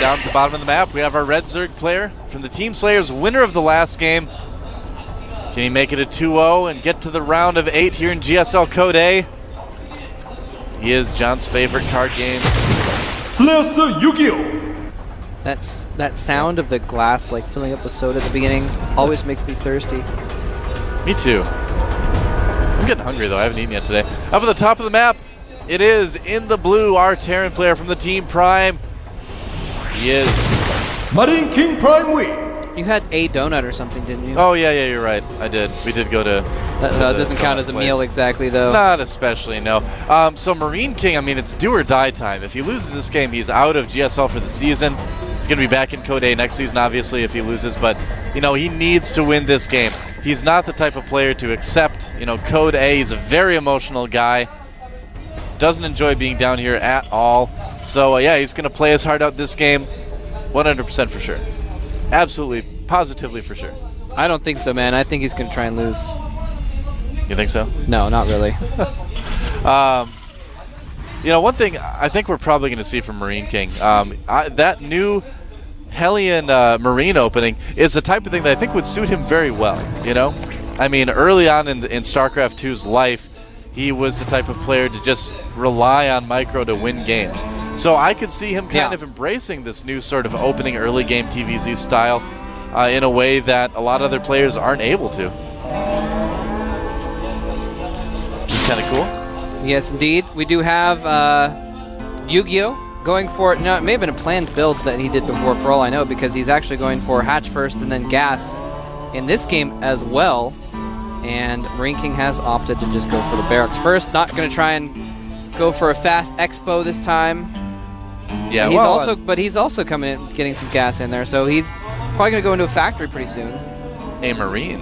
down at the bottom of the map, we have our red Zerg player from the Team Slayers, winner of the last game. Can he make it a 2-0 and get to the round of 8 here in GSL Code A? He is John's favorite card game. YugiOh. That sound of the glass like filling up with soda at the beginning always makes me thirsty. Me too. I'm getting hungry though, I haven't eaten yet today. Up at the top of the map, it is in the blue, our Terran player from the Team Prime. He is MarineKing Prime Week. You had a donut or something, didn't you? Oh yeah, you're right. I did. We did go to. That doesn't count as a meal exactly, though. Not especially, no. So MarineKing, I mean, it's do or die time. If he loses this game, he's out of GSL for the season. He's going to be back in Code A next season, obviously, if he loses. But, you know, he needs to win this game. He's not the type of player to accept, you know, Code A. He's a very emotional guy. Doesn't enjoy being down here at all. So, yeah, he's going to play his heart out this game. 100% for sure. Absolutely, positively for sure. I don't think so, man. I think he's going to try and lose. You think so? No, not really. You know, one thing I think we're probably going to see from MarineKing, that new Hellion Marine opening is the type of thing that I think would suit him very well, you know? I mean, early on in Starcraft 2's life, he was the type of player to just rely on micro to win games. So I could see him kind of embracing this new sort of opening early game TVZ style in a way that a lot of other players aren't able to. Just kind of cool. Yes, indeed. We do have YugiOh going for it. No, it may have been a planned build that he did before, for all I know, because he's actually going for hatch first and then gas in this game as well. And MarineKing has opted to just go for the barracks first. Not going to try and go for a fast expo this time. Yeah, but he's also coming in, getting some gas in there, so he's probably going to go into a factory pretty soon. A Marine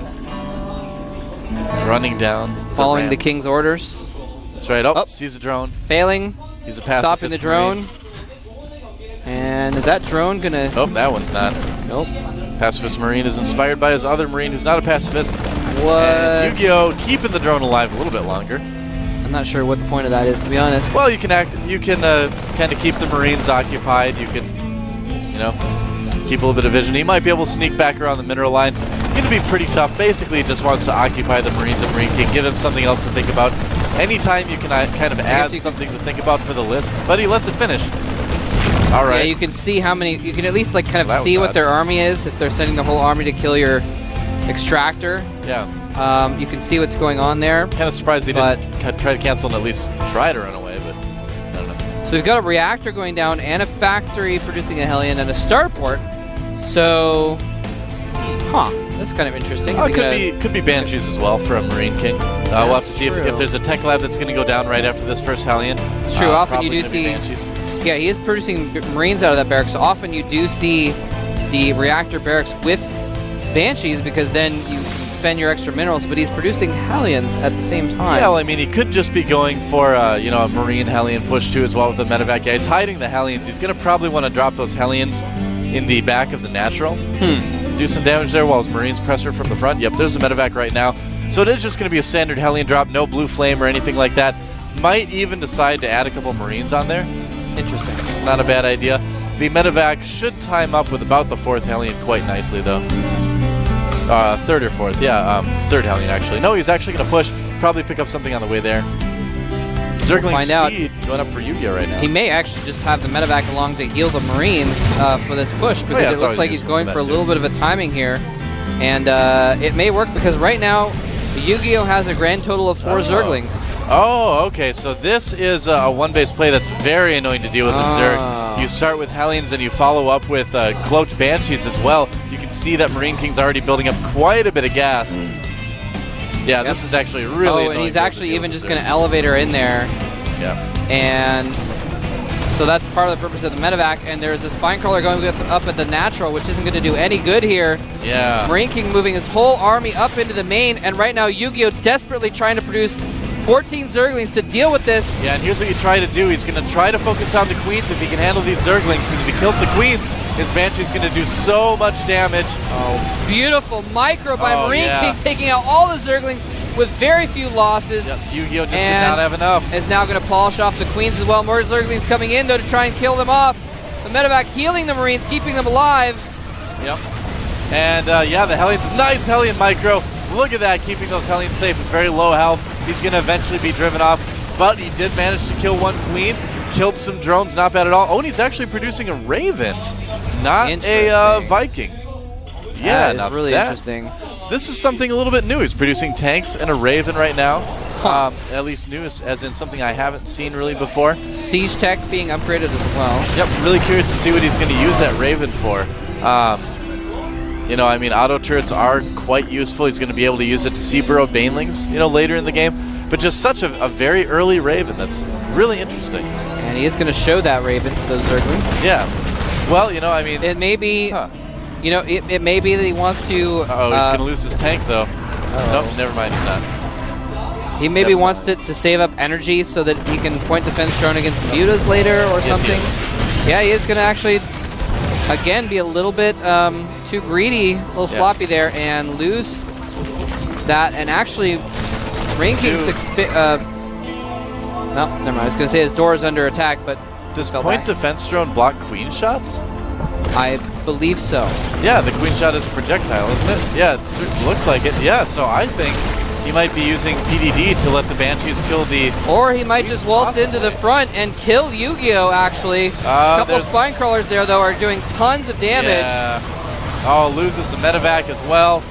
running down, following the King's orders. That's right. Oh, sees a drone. Failing. He's a pacifist. Stopping the drone. Marine. And is that drone gonna? Oh, that one's not. Nope. Pacifist Marine is inspired by his other Marine who's not a pacifist. What? And YugiOh keeping the drone alive a little bit longer. I'm not sure what the point of that is, to be honest. Well, you can kind of keep the Marines occupied. You can, you know, keep a little bit of vision. He might be able to sneak back around the mineral line. Going to be pretty tough. Basically, he just wants to occupy the Marines and MarineKing, give him something else to think about. Anytime you can kind of add something to think about for the list, but he lets it finish. All right. Yeah, you can see how many. You can at least like kind of see what their army is if they're sending their whole army to kill your extractor. Yeah. You can see what's going on there. Kind of surprised he didn't try to cancel and at least try to run away, but I don't know. So we've got a reactor going down and a factory producing a Hellion and a starport. So, that's kind of interesting. Oh, could be Banshees as well from MarineKing. We'll have to see if there's a tech lab that's going to go down right after this first Hellion. It's true. Often you do see. Yeah, he is producing Marines out of that barracks. So often you do see the reactor barracks with Banshees because then you can spend your extra minerals, but he's producing Hellions at the same time. Yeah, well, I mean, he could just be going for you know, a Marine Hellion push too as well with the medevac. Yeah, he's hiding the Hellions. He's going to probably want to drop those Hellions in the back of the natural. Do some damage there while his Marines press her from the front. Yep, there's a medevac right now. So it is just going to be a standard Hellion drop, no blue flame or anything like that. Might even decide to add a couple Marines on there. Interesting. It's not a bad idea. The medevac should time up with about the 4th Hellion quite nicely, though. 3rd or 4th, yeah, 3rd Hellion, actually. No, he's actually going to push, probably pick up something on the way there. Zergling speed going up for YugiOh right now. He may actually just have the medevac along to heal the Marines for this push, because it looks like he's going for a little bit of a timing here. And it may work, because right now, YugiOh has a grand total of 4 Zerglings. Oh, okay, so this is a one-base play that's very annoying to deal with Zerg. You start with Hellions and you follow up with Cloaked Banshees as well. You can see that MarineKing's already building up quite a bit of gas. Yeah, this is actually really annoying. And he's actually even just going to elevate her in there. Yeah. And so that's part of the purpose of the medevac. And there's a spine crawler going up at the natural, which isn't going to do any good here. Yeah. MarineKing moving his whole army up into the main, and right now YugiOh desperately trying to produce 14 Zerglings to deal with this. Yeah, and here's what you try to do. He's going to try to focus on the Queens if he can handle these Zerglings. Because if he kills the Queens, his Banshee's going to do so much damage. Oh, beautiful micro by MarineKing, taking out all the Zerglings with very few losses. Yep, YugiOh just did not have enough. Is now going to polish off the Queens as well. More Zerglings coming in, though, to try and kill them off. The medevac healing the Marines, keeping them alive. Yep. And yeah, the Hellions, nice Hellion micro. Look at that, keeping those Hellions safe with very low health. He's going to eventually be driven off, but he did manage to kill one Queen. Killed some drones, not bad at all. Oh, and he's actually producing a Raven, not a Viking. Yeah, that is really interesting. So this is something a little bit new. He's producing tanks and a Raven right now. Huh. At least new, as in something I haven't seen really before. Siege tech being upgraded as well. Yep, really curious to see what he's going to use that Raven for. You know, I mean, auto turrets are quite useful. He's going to be able to use it to sea burrow banelings, you know, later in the game. But just such a very early Raven. That's really interesting. And he is going to show that Raven to those Zerglings. Yeah. Well, you know, I mean... It may be... You know, it may be that he wants to... Uh-oh, he's going to lose his tank, though. Nope, never mind, he's not. He maybe wants to save up energy so that he can point defense drone against mutas later or something. Yeah, he is going to actually, again, be a little bit too greedy, a little sloppy there, and lose that. And actually, MarineKing's... no, never mind. I was going to say his door is under attack, but... Does point defense drone block Queen shots? I believe so. Yeah, the Queen shot is a projectile, isn't it? Yeah, it certainly looks like it. Yeah, so I think he might be using PDD to let the Banshees kill the... Or he might just waltz into the front and kill YugiOh, actually. A couple spine crawlers there, though, are doing tons of damage. Yeah. Oh, loses the medevac as well.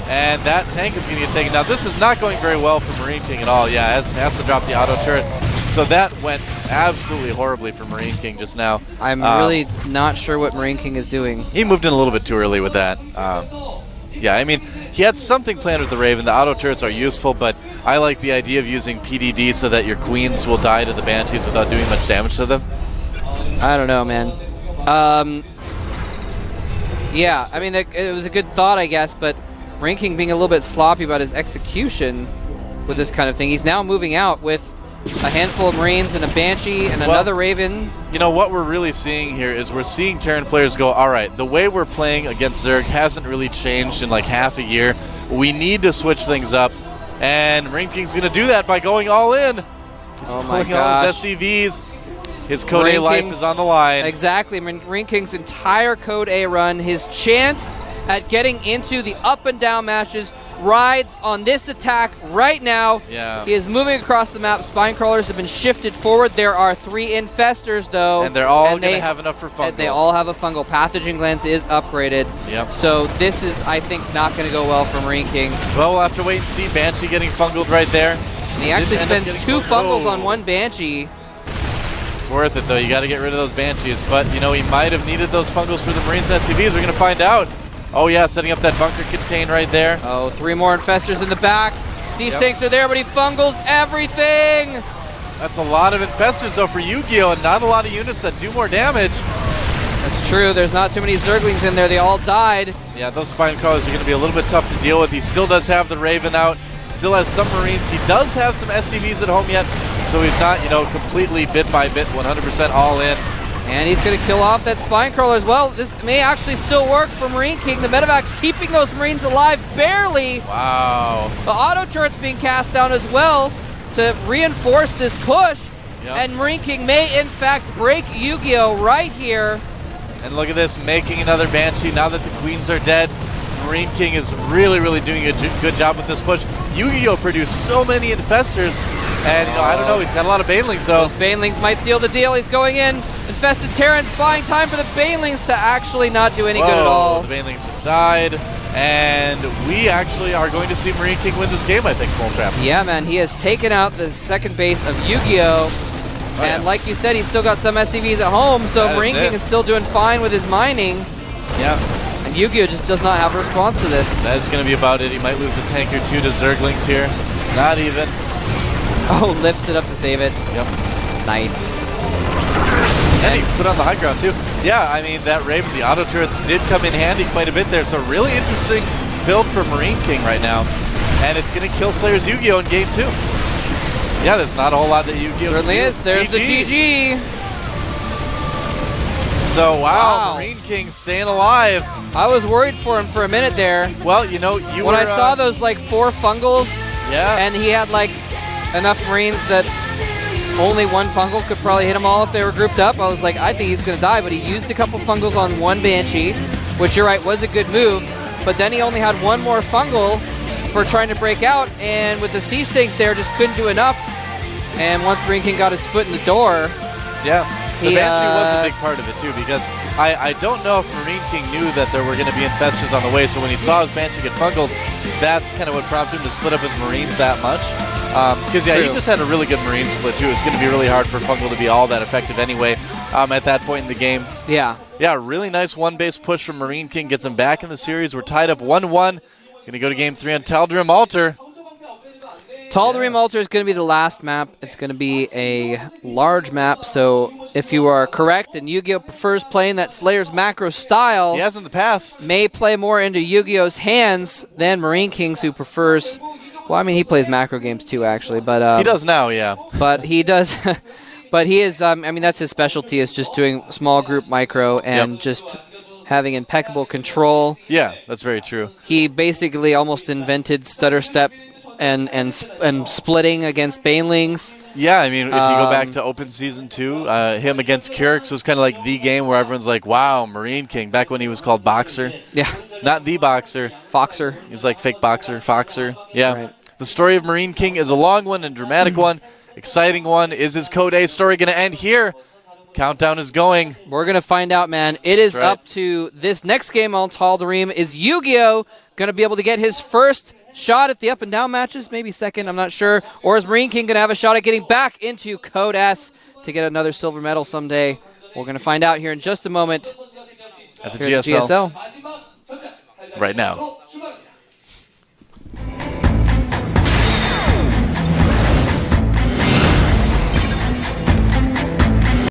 And that tank is going to get taken down. This is not going very well for MarineKing at all. Yeah, has to drop the auto turret. So that went absolutely horribly for MarineKing just now. I'm really not sure what MarineKing is doing. He moved in a little bit too early with that. Yeah, I mean, he had something planned with the Raven. The auto turrets are useful, but I like the idea of using PDD so that your Queens will die to the Banshees without doing much damage to them. I don't know, man. Yeah, I mean, it was a good thought, I guess, but MarineKing being a little bit sloppy about his execution with this kind of thing. He's now moving out with a handful of Marines and a Banshee and another Raven. You know, what we're really seeing here is we're seeing Terran players go, all right, the way we're playing against Zerg hasn't really changed in like half a year. We need to switch things up. And MarineKing's going to do that by going all in. He's pulling out his SCVs. His Code A life is on the line. Exactly. MarineKing's entire Code A run, his chance at getting into the up and down matches rides on this attack right now. Yeah. He is moving across the map. Spine crawlers have been shifted forward. There are 3 infestors, though. And they're all going to have enough for fungal. And they all have a fungal. Pathogen Glands is upgraded. Yep. So this is, I think, not going to go well for MarineKing. Well, we'll have to wait and see. Banshee getting fungled right there. And he actually spends 2 fungals on 1 Banshee. It's worth it, though. You got to get rid of those Banshees. But, you know, he might have needed those fungals for the Marines and SCVs. We're going to find out. Oh, yeah, setting up that bunker contain right there. Oh, 3 more infestors in the back. Siege tanks are there, but he fungals everything. That's a lot of infestors, though, for YugiOh, and not a lot of units that do more damage. That's true. There's not too many Zerglings in there. They all died. Yeah, those spine crawlers are going to be a little bit tough to deal with. He still does have the Raven out. Still has some Marines. He does have some SCVs at home yet, so he's not, you know, completely bit by bit, 100% all in. And he's going to kill off that spine crawler as well. This may actually still work for MarineKing. The medevac's keeping those Marines alive barely. Wow. The auto turret's being cast down as well to reinforce this push. Yep. And MarineKing may, in fact, break YugiOh right here. And look at this, making another Banshee now that the Queens are dead. MarineKing is really, really doing a good job with this push. YugiOh produced so many infestors, and you know, I don't know, he's got a lot of Banelings though. Those Banelings might seal the deal. He's going in. Infested Terrans buying time for the Banelings to actually not do any good at all. The Banelings just died, and we actually are going to see MarineKing win this game, I think, Full Trap. Yeah, man, he has taken out the second base of YugiOh. And like you said, he's still got some SCVs at home, so MarineKing is still doing fine with his mining. Yeah. And YugiOh just does not have a response to this. That's going to be about it. He might lose a tank or 2 to Zerglings here. Not even. Oh, lifts it up to save it. Yep. Nice. And he put on the high ground too. Yeah, I mean, that Raven, the auto turrets did come in handy quite a bit there. So really interesting build for MarineKing right now. And it's going to kill Slayer's YugiOh in game 2. Yeah, there's not a whole lot that YugiOh certainly is. There's the GG. So, wow, MarineKing staying alive. I was worried for him for a minute there. Well, you know, when I saw those like 4 fungals, yeah, and he had like enough Marines that only one fungal could probably hit them all if they were grouped up. I was like, I think he's going to die, but he used a couple fungals on one Banshee, which you're right, was a good move. But then he only had one more fungal for trying to break out, and with the siege tanks there, just couldn't do enough. And once MarineKing got his foot in the door, yeah, the Banshee was a big part of it too, because I don't know if MarineKing knew that there were going to be infestors on the way, so when he saw his Banshee get fungled, that's kind of what prompted him to split up his Marines that much. Because, yeah, he just had a really good Marine split, too. It's going to be really hard for Fungal to be all that effective anyway at that point in the game. Yeah. Yeah, really nice one-base push from MarineKing. Gets him back in the series. We're tied up 1-1. Going to go to Game 3 on Tal'Darim Altar. Tal'Darim Altar is going to be the last map. It's going to be a large map, so if you are correct and YugiOh prefers playing that Slayer's macro style, he has in the past, may play more into Yu-Gi-Oh's hands than MarineKing's, who prefers... Well, I mean, he plays macro games too, actually, but he does now, yeah. But he does, but he is. I mean, that's his specialty, is just doing small group micro and just having impeccable control. Yeah, that's very true. He basically almost invented stutter step and splitting against Banelings. Yeah, I mean, if you go back to Open Season 2, him against Kyrix was kind of like the game where everyone's like, wow, MarineKing, back when he was called Boxer. Yeah. Not the Boxer. Foxer. He's like fake Boxer, Foxer. Yeah. Right. The story of MarineKing is a long one and dramatic one, exciting one. Is his Code A story going to end here? Countdown is going. We're going to find out, man. It is up to this next game on Tal'Darim. Is YugiOh going to be able to get his first shot at the up and down matches, maybe second, I'm not sure. Or is MarineKing going to have a shot at getting back into Code S to get another silver medal someday? We're going to find out here in just a moment at the GSL. GSL. Right now.